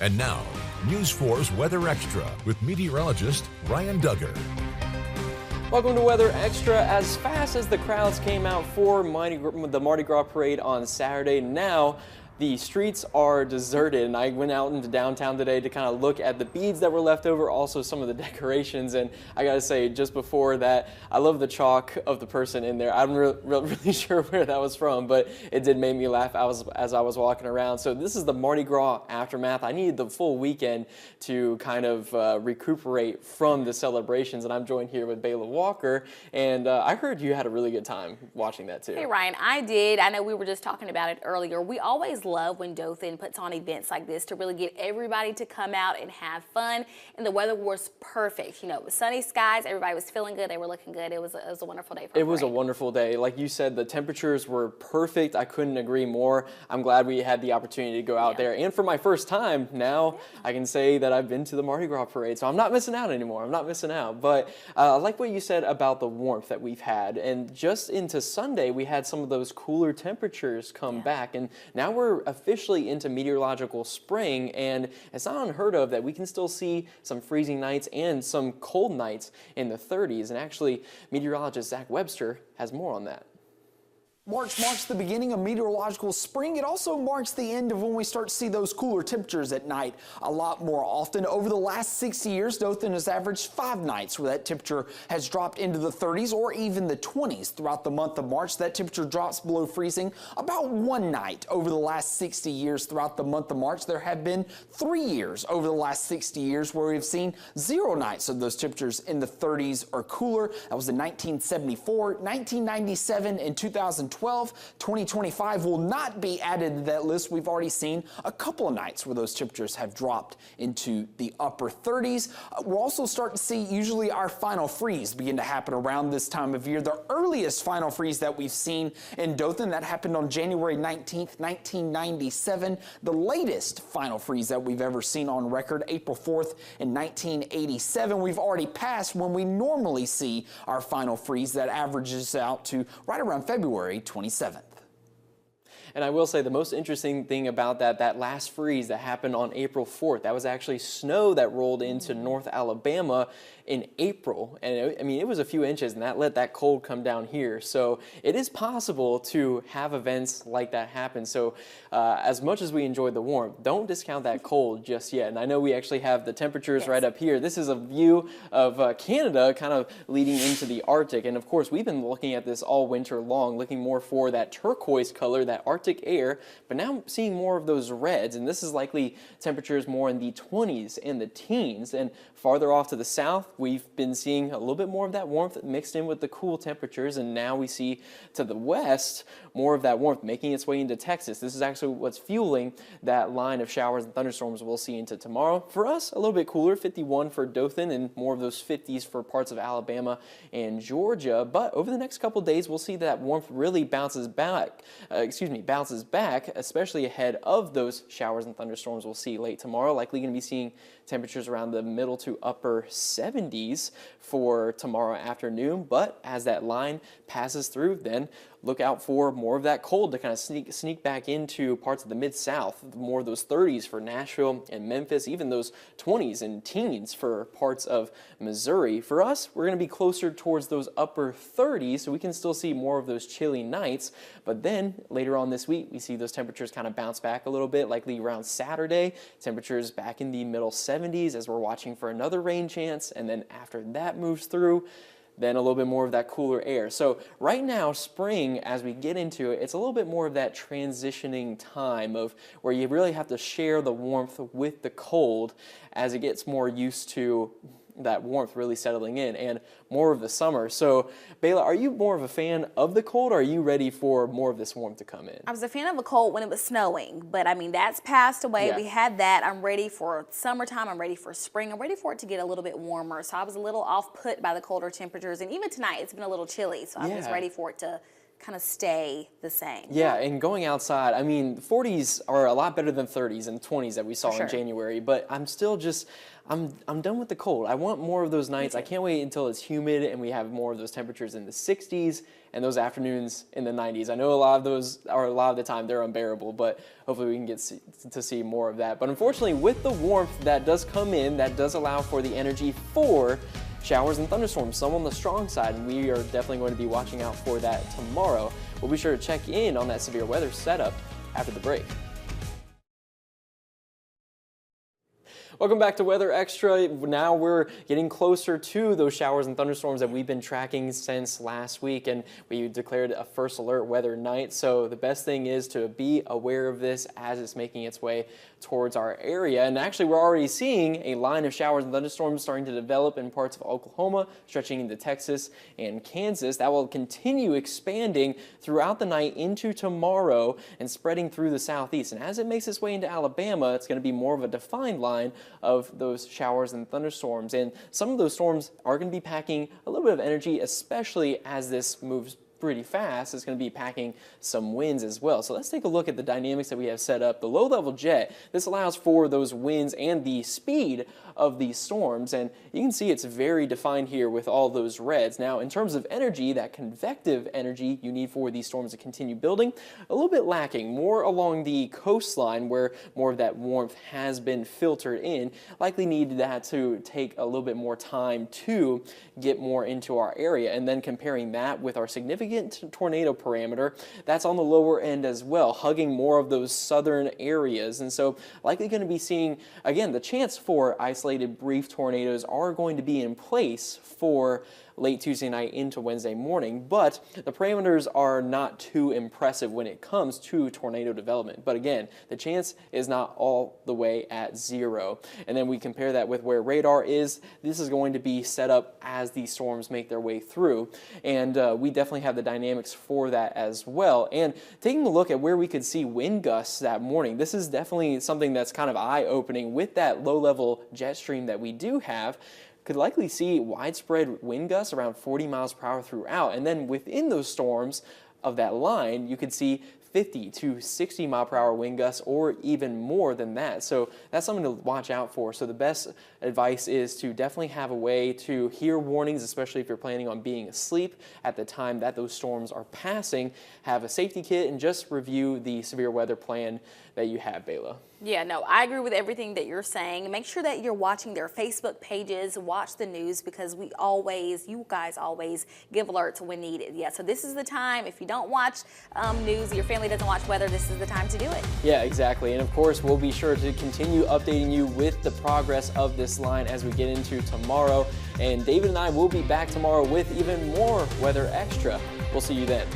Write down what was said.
And now, News 4's Weather Extra with meteorologist Ryan Duggar. Welcome to Weather Extra. As fast as the crowds came out for the Mardi Gras parade on Saturday, now the streets are deserted, and I went out into downtown today to kind of look at the beads that were left over, also some of the decorations, and I gotta say, just before that, I love the chalk of the person in there. I'm really sure where that was from, but it did make me laugh as I was walking around. So this is the Mardi Gras aftermath. I needed the full weekend to kind of recuperate from the celebrations, and I'm joined here with Bayla Walker, and I heard you had a really good time watching that too. Hey Ryan, I did. I know we were just talking about it earlier. We always love when Dothan puts on events like this to really get everybody to come out and have fun, and the weather was perfect. You know, it was sunny skies, everybody was feeling good, they were looking good. It was a wonderful day for It was a wonderful day. Like you said, the temperatures were perfect. I couldn't agree more. I'm glad we had the opportunity to go out there, and for my first time now, I can say that I've been to the Mardi Gras parade, so I'm not missing out anymore. I'm not missing out. But I like what you said about the warmth that we've had, and just into Sunday, we had some of those cooler temperatures come back, and now we're officially into meteorological spring, and it's not unheard of that we can still see some freezing nights and some cold nights in the 30s. And actually, meteorologist Zach Webster has more on that. March marks the beginning of meteorological spring. It also marks the end of when we start to see those cooler temperatures at night a lot more often. Over the last 6 years, Dothan has averaged 5 nights where that temperature has dropped into the 30s or even the 20s throughout the month of March. That temperature drops below freezing about 1 night over the last 60 years throughout the month of March. There have been 3 years over the last 60 years where we've seen 0 nights of those temperatures in the 30s or cooler. That was in 1974, 1997, and 2012. 2025 will not be added to that list. We've already seen a couple of nights where those temperatures have dropped into the upper 30s. We'll also start to see usually our final freeze begin to happen around this time of year. The earliest final freeze that we've seen in Dothan, that happened on January 19th, 1997. The latest final freeze that we've ever seen on record, April 4th in 1987. We've already passed when we normally see our final freeze that averages out to right around February 27th. And I will say the most interesting thing about that last freeze that happened on April 4th, that was actually snow that rolled into North Alabama in April. And I mean, it was a few inches, and that let that cold come down here. So it is possible to have events like that happen. So as much as we enjoyed the warmth, don't discount that cold just yet. And I know we actually have the temperatures right up here. This is a view of Canada kind of leading into the Arctic. And of course, we've been looking at this all winter long, looking more for that turquoise color, that Arctic air, but now I'm seeing more of those reds, and this is likely temperatures more in the 20s and the teens. And farther off to the south, we've been seeing a little bit more of that warmth mixed in with the cool temperatures, and now we see to the west more of that warmth making its way into Texas. This is actually what's fueling that line of showers and thunderstorms we'll see into tomorrow. For us, a little bit cooler, 51 for Dothan, and more of those 50s for parts of Alabama and Georgia. But over the next couple days, we'll see that warmth really bounces back, especially ahead of those showers and thunderstorms we'll see late tomorrow. Likely going to be seeing temperatures around the middle to upper 70s for tomorrow afternoon. But as that line passes through, then look out for more of that cold to kind of sneak back into parts of the Mid-South, more of those 30s for Nashville and Memphis, even those 20s and teens for parts of Missouri. For us, we're going to be closer towards those upper 30s, so we can still see more of those chilly nights. But then later on this week, we see those temperatures kind of bounce back a little bit, likely around Saturday. Temperatures back in the middle 70s as we're watching for another rain chance, and then after that moves through, then a little bit more of that cooler air. So right now, spring, as we get into it, it's a little bit more of that transitioning time of where you really have to share the warmth with the cold as it gets more used to that warmth really settling in, and more of the summer. So, Bayla, are you more of a fan of the cold, or are you ready for more of this warmth to come in? I was a fan of a cold when it was snowing, but I mean, that's passed away. Yeah. We had that. I'm ready for summertime. I'm ready for spring. I'm ready for it to get a little bit warmer. So I was a little off put by the colder temperatures, and even tonight, it's been a little chilly. So I'm just ready for it to kind of stay the same. Yeah, and going outside, I mean, 40s are a lot better than 30s and 20s that we saw For in sure. January, but I'm still just, I'm done with the cold. I want more of those nights. I can't wait until it's humid and we have more of those temperatures in the 60s and those afternoons in the 90s. I know a lot of those, or a lot of the time, they're unbearable, but hopefully we can get to see more of that. But unfortunately, with the warmth that does come in, that does allow for the energy for showers and thunderstorms, some on the strong side, and we are definitely going to be watching out for that tomorrow. We'll be sure to check in on that severe weather setup after the break. Welcome back to Weather Extra. Now we're getting closer to those showers and thunderstorms that we've been tracking since last week, and we declared a first alert weather night. So the best thing is to be aware of this as it's making its way towards our area. And actually, we're already seeing a line of showers and thunderstorms starting to develop in parts of Oklahoma, stretching into Texas and Kansas. That will continue expanding throughout the night into tomorrow and spreading through the southeast. And as it makes its way into Alabama, it's going to be more of a defined line of those showers and thunderstorms. And some of those storms are going to be packing a little bit of energy, especially as this moves pretty fast. It's going to be packing some winds as well. So let's take a look at the dynamics that we have set up. The low-level jet, this allows for those winds and the speed of these storms, and you can see it's very defined here with all those reds. Now, in terms of energy, that convective energy you need for these storms to continue building, a little bit lacking, more along the coastline where more of that warmth has been filtered in. Likely need that to take a little bit more time to get more into our area. And then comparing that with our significant tornado parameter, that's on the lower end as well, hugging more of those southern areas. And so likely going to be seeing, again, the chance for isolated brief tornadoes are going to be in place for late Tuesday night into Wednesday morning, but the parameters are not too impressive when it comes to tornado development. But again, the chance is not all the way at zero. And then we compare that with where radar is. This is going to be set up as these storms make their way through. And we definitely have the dynamics for that as well. And taking a look at where we could see wind gusts that morning, this is definitely something that's kind of eye-opening with that low-level jet stream that we do have. Could likely see widespread wind gusts around 40 miles per hour throughout. And then within those storms of that line, you could see 50 to 60 mile per hour wind gusts or even more than that. So that's something to watch out for. So the best advice is to definitely have a way to hear warnings, especially if you're planning on being asleep at the time that those storms are passing. Have a safety kit and just review the severe weather plan that you have, Bayla. Yeah, no, I agree with everything that you're saying. Make sure that you're watching their Facebook pages, watch the news, because you guys always give alerts when needed. Yeah, so this is the time. If you don't watch news, your family doesn't watch weather, this is the time to do it. Yeah, exactly. And of course, we'll be sure to continue updating you with the progress of this line as we get into tomorrow. And David and I will be back tomorrow with even more Weather Extra. We'll see you then.